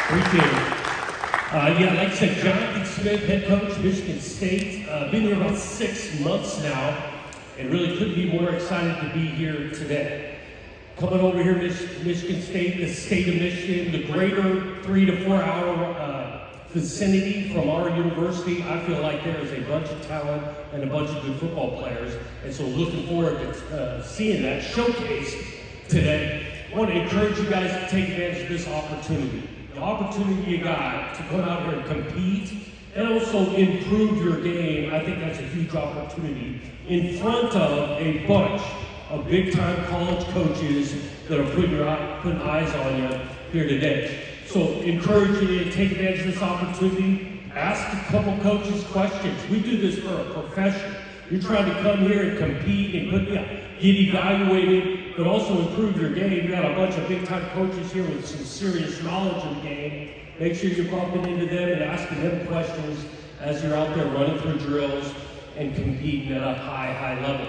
Appreciate it. Yeah, like I said, Jonathan Smith, head coach, Michigan State. Been here about 6 months now, and really couldn't be more excited to be here today. Coming over here, Michigan State, the state of Michigan, the greater 3 to 4 hour vicinity from our university. I feel like there is a bunch of talent and a bunch of good football players, and so looking forward to seeing that showcase today. I want to encourage you guys to take advantage of this opportunity. The opportunity you got to come out here and compete and also improve your game, I think that's a huge opportunity in front of a bunch of big-time college coaches that are putting eyes on you here today. So encourage you to take advantage of this opportunity. Ask a couple coaches questions. We do this for a profession. You're trying to come here and compete and get evaluated, but also improve your game. You got a bunch of big-time coaches here with some serious knowledge of the game. Make sure you're bumping into them and asking them questions as you're out there running through drills and competing at a high level.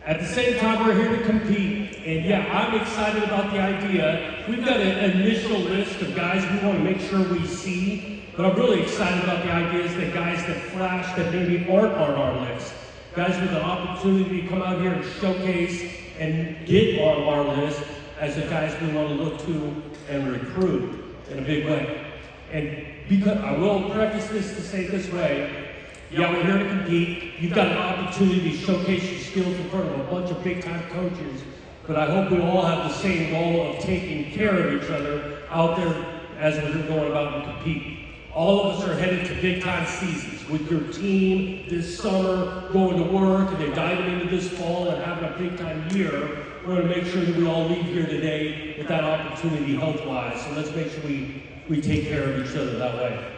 At the same time, we're here to compete, and yeah, I'm excited about the idea. We've got an initial list of guys we want to make sure we see, but I'm really excited about the ideas that guys that flash that maybe aren't on our list. Guys with the opportunity to come out here and showcase and get on our list as the guys we want to look to and recruit in a big way. And because I will preface this to say this way, yeah, we're here to compete. You've got an opportunity to showcase your skills in front of a bunch of big-time coaches, but I hope we all have the same goal of taking care of each other out there as we're going about and compete. All of us are headed to big-time seasons with your team this summer, going to work, and then diving into this fall and having a big-time year. We're going to make sure that we all leave here today with that opportunity health-wise. So let's make sure we take care of each other that way.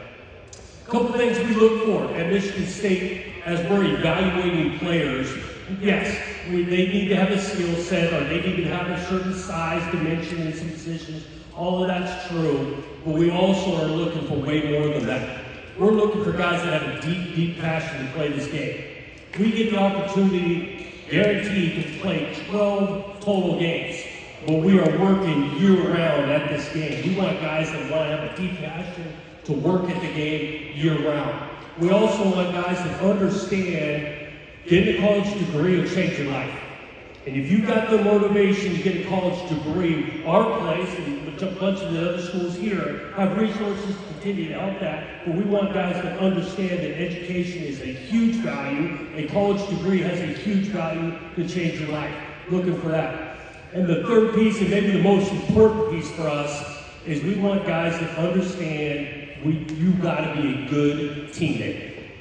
A couple things we look for at Michigan State as we're evaluating players. Yes, they need to have a skill set, or they need to have a certain size, dimension, in some positions. All of that's true, but we also are looking for way more than that. We're looking for guys that have a deep passion to play this game. We get the opportunity, guaranteed, to play 12 total games, but we are working year-round at this game. We want guys that want to have a deep passion to work at the game year-round. We also want guys that understand getting a college degree will change your life. And if you've got the motivation to get a college degree, our place and a bunch of the other schools here have resources to continue to help that. But we want guys that understand that education is a huge value. A college degree has a huge value to change your life. Looking for that. And the third piece, and maybe the most important piece for us, is we want guys that understand you've got to be a good teammate.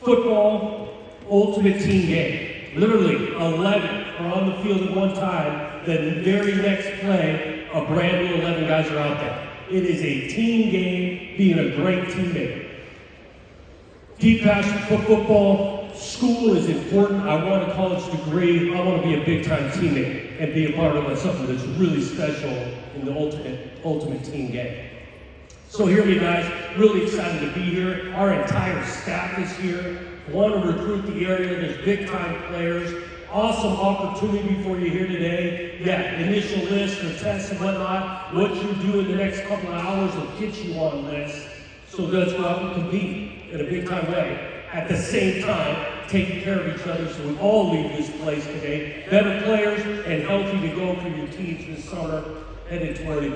Football, ultimate team game. Literally, 11 are on the field at one time. The very next play, a brand new 11 guys are out there. It is a team game, being a great teammate. Deep passion for football. School is important. I want a college degree. I want to be a big-time teammate and be a part of something that's really special in the ultimate team game. So hear me, guys. Really excited to be here. Our entire staff is here. Want to recruit the area. There's big-time players. Awesome opportunity for you here today. Yeah, initial list or tests and whatnot. What you do in the next couple of hours will get you on the list. So let's go out and compete in a big-time way. At the same time, taking care of each other so we all leave this place today better players and healthy to go for your teams this summer, headed toward a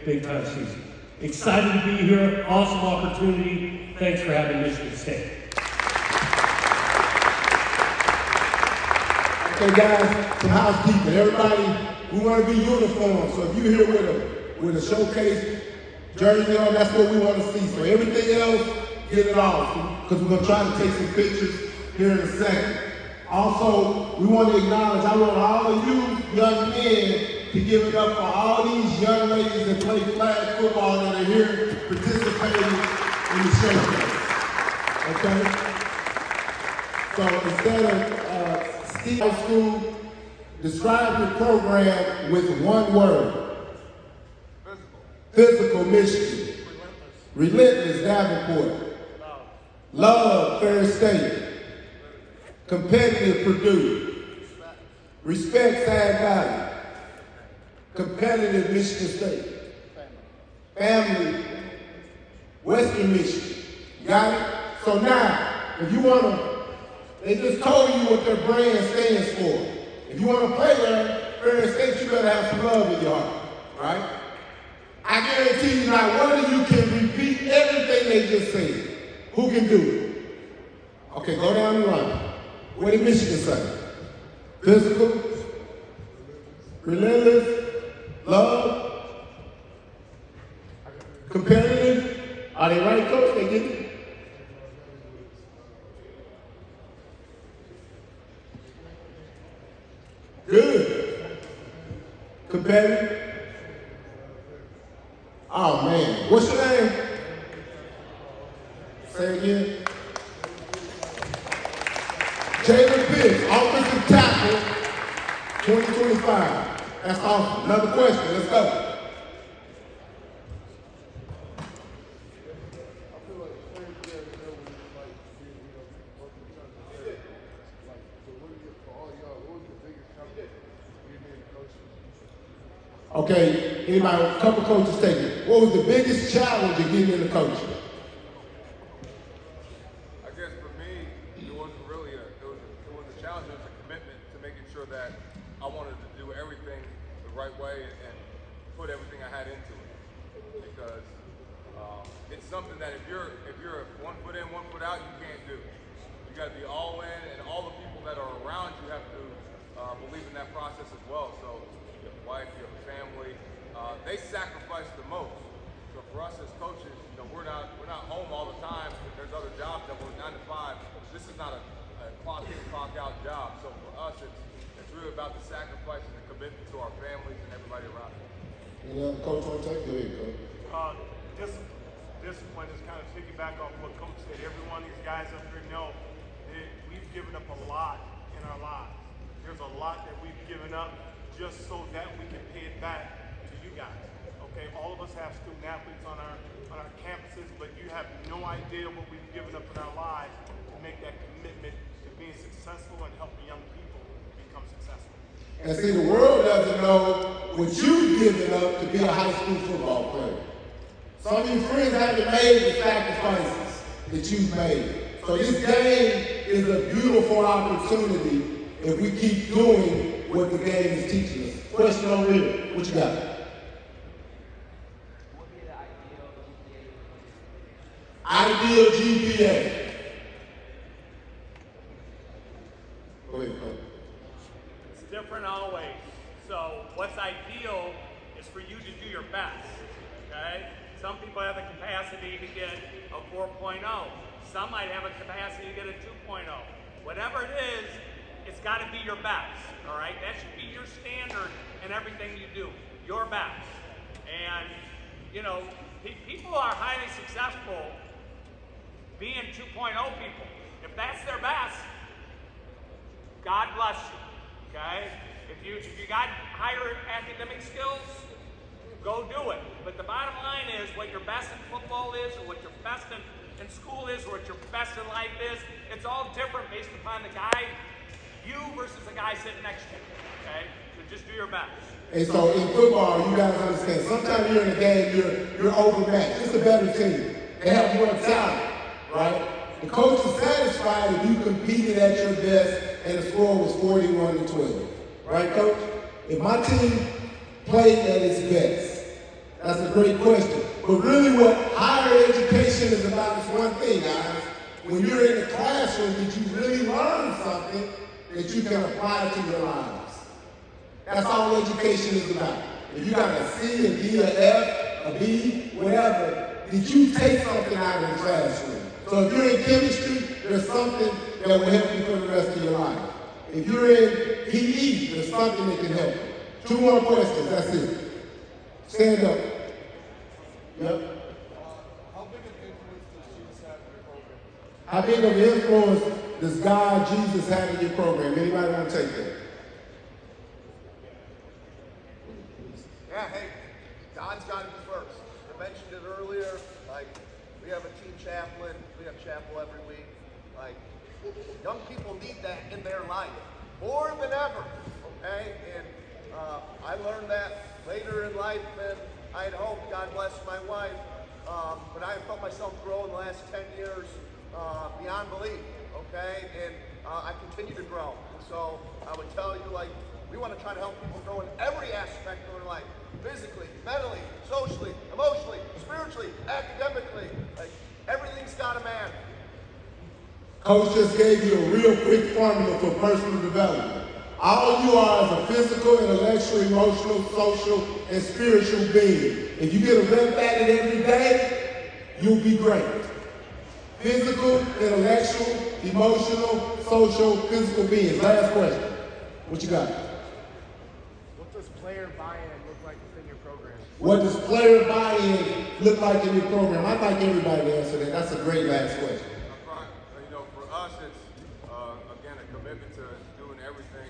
big-time season. Excited to be here. Awesome opportunity. Thanks for having Michigan State. Okay, guys, some housekeeping. Everybody, we want to be uniform. So if you're here with a showcase jersey on, that's what we want to see. So everything else, get it off, because we're going to try to take some pictures here in a second. Also, we want to acknowledge, I want all of you young men to give it up for all these young ladies that play flag football that are here participating in the showcase. Okay? So instead of Steve High School, describe your program with one word. Physical, Michigan. Relentless, Davenport. Love, Fair State. Competitive, Purdue. Respect, Sad Valley. Competitive, Michigan State. family, Western Michigan. You got it? So now, if you want to, they just told you what their brand stands for. If you want to play there, Ferris State, you better have some love in your heart, right? I guarantee you not one of you can repeat everything they just said. Who can do it? Okay, go down the line. What did Michigan say? Physical, relentless, love, competitive. Are they right, coach? They get it? Good. Competitive. Oh man, what's your name? Say it again. Jalen Pitts, offensive tackle, 2025. That's awesome. Another question. Let's go. Okay, anybody, a couple coaches take it. What was the biggest challenge of getting into coaching? I guess for me, it wasn't really it was a challenge. It was a commitment to making sure that I wanted to do everything the right way and put everything I had into it. Because it's something that if you're 1 foot in, 1 foot out, you can't do. You got to be all in, and all the people that are around you have to believe in that process as well. So you have a wife, you have a family. They sacrifice the most. So for us as coaches, we're not home all the time. There's other jobs that we're 9 to 5. This is not a clock in, clock out job. So for us, it's really about the sacrifice and the commitment to our families and everybody around us. Any other coach want to take it? Coach. Discipline is kind of piggyback off what Coach said. Every one of these guys up here know that we've given up a lot in our lives. There's a lot that we've given up just so that we can pay it back to you guys. Okay, all of us have student athletes on our campuses, but you have no idea what we've given up in our lives to make that commitment to being successful and helping young people become successful. And see, the world doesn't know what you've given up to be a high school football player. Some of your friends haven't made the sacrifices that you've made. So this game is a beautiful opportunity if we keep doing what the game is teaching us. Question over here. What you got? What would be the ideal GPA? Ideal GPA. Go ahead, Coach. It's different always. So what's ideal is for you to do your best, okay? Some people have the capacity to get a 4.0. Some might have a capacity to get a 2.0. Whatever it is, it's got to be your best, all right? That should be your standard in everything you do, your best. And, people are highly successful being 2.0 people. If that's their best, God bless you, okay? If you got higher academic skills, go do it. But the bottom line is what your best in football is, or what your best in school is, or what your best in life is. It's all different based upon the guy, you versus the guy sitting next to you, okay? So just do your best. And so in football, you guys understand, sometimes you're in a game, you're overmatched. It's a better team. They have more talent, right? The coach is satisfied if you competed at your best and the score was 41-12. Right, Coach? If my team played at its best, that's a great question. But really what higher education is about is one thing, guys. When you're in the classroom, did you really learn something that you can apply to your lives? That's all education is about. If you got a C, a D, a F, a B, whatever, did you take something out of the classroom? So if you're in chemistry, there's something that will help you for the rest of your life. If you're in PE, there's something that can help you. 2 more questions, that's it. Stand up. Yep. How big of an influence does Jesus have in your program? How big of an influence does God, Jesus have in your program? Anybody want to take that? Yeah, hey, God's got to be first. I mentioned it earlier, we have a team chaplain, we have chapel every week. Young people need that in their life, more than ever, okay? And I learned that later in life than I had hoped. God bless my wife. But I have felt myself grow in the last 10 years beyond belief, okay? And I continue to grow. So I would tell you, like, we want to try to help people grow in every aspect of their life. Physically, mentally, socially, emotionally, spiritually, academically. Like, everything's got a man. Coach just gave you a real quick formula for personal development. All you are is a physical, intellectual, emotional, social, and spiritual being. If you get a rep at it every day, you'll be great. Physical, intellectual, emotional, social, physical beings. Last question. What you got? What does player buy-in look like within your program? What does player buy-in look like in your program? I'd like everybody to answer that. That's a great last question. You know, for us, it's again a commitment to doing everything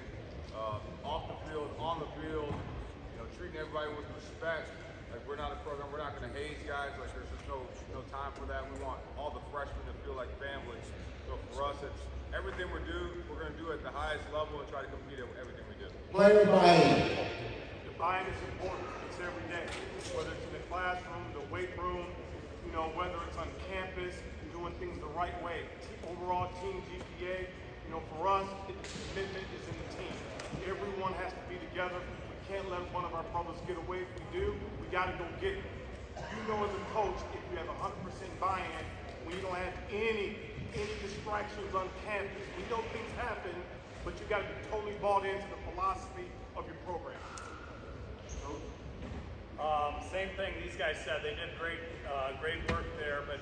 off the field, on the field. You know, treating everybody with respect. Like, we're not a program. We're not going to haze guys. Like, there's just no time for that. We want all the freshmen to feel like family. So for us, it's everything we're going to do at the highest level and try to compete at everything we do. Player buy-in. The buy-in is important. It's every day. Whether it's in the classroom, the weight room, you know, whether it's on campus, doing things the right way. Overall team GPA, you know, for us, the commitment is in the team. Everyone has to be together. We can't let one of our brothers get away. If we do, we got to go get it. You know, as a coach, if you have 100% buy-in, when you don't have any distractions on campus, we know things happen, but you got to be totally bought into the philosophy of your program. Same thing these guys said. They did great work there, but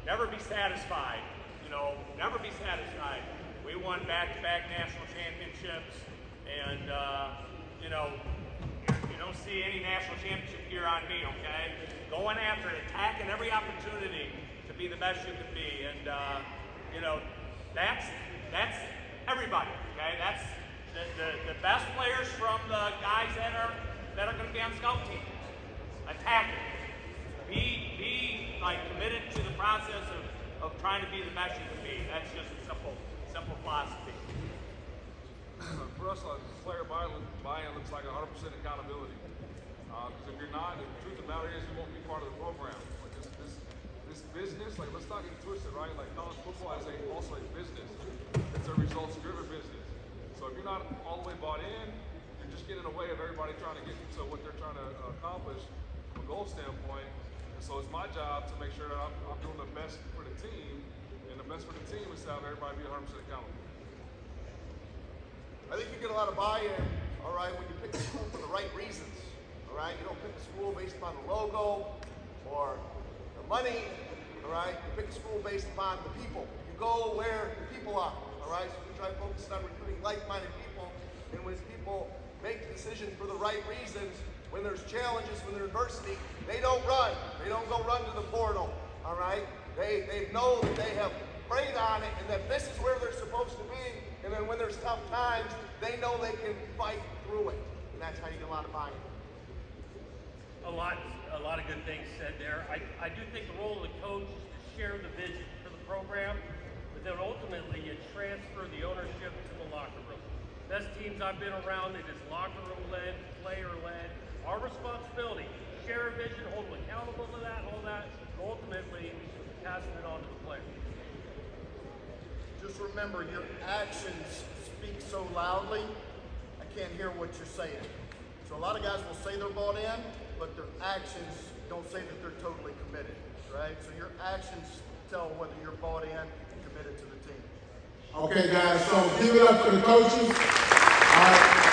never be satisfied. You know, never be satisfied. We won back-to-back national championships, and you know, you don't see any national championship gear on me. Okay, going after it, attacking every opportunity to be the best you can be, and you know, that's everybody. Okay, that's the best players from the guys that are going to be on the scout team. Attack it. Be like committed to the process of trying to be the best you can be. That's just a simple philosophy. For us, player buy-in looks like 100% accountability. Because if you're not, the truth of the matter is you won't be part of the program. Like this business, like, let's not get it twisted, right? Like, college football is also a business. It's a results-driven business. So if you're not all the way bought in, you're just getting in the way of everybody trying to get to what they're trying to accomplish from a goal standpoint. And so it's my job to make sure that I'm doing the best for the team, and the best for the team is to have everybody be 100% accountable. I think you get a lot of buy-in, all right, when you pick a school for the right reasons, all right? You don't pick a school based upon the logo or the money, all right? You pick a school based upon the people. You go where the people are, all right? So we try to focus on recruiting like-minded people, and when people make decisions for the right reasons, when there's challenges, when there's adversity, they don't run. They don't go run to the portal, all right? They know that they have prayed on it and that this is where they're supposed to be. And then when there's tough times, they know they can fight through it. And that's how you get a lot of buy-in. A lot of good things said there. I do think the role of the coach is to share the vision for the program, but then ultimately you transfer the ownership to the locker room. Best teams I've been around, it is locker room led, player led. Our responsibility, share a vision, hold them accountable to that, all that, ultimately passing it on to the player. Just remember, your actions speak so loudly, I can't hear what you're saying. So a lot of guys will say they're bought in, but their actions don't say that they're totally committed, right? So your actions tell whether you're bought in and committed to the team. Okay, guys, so give it up for the coaches. All right.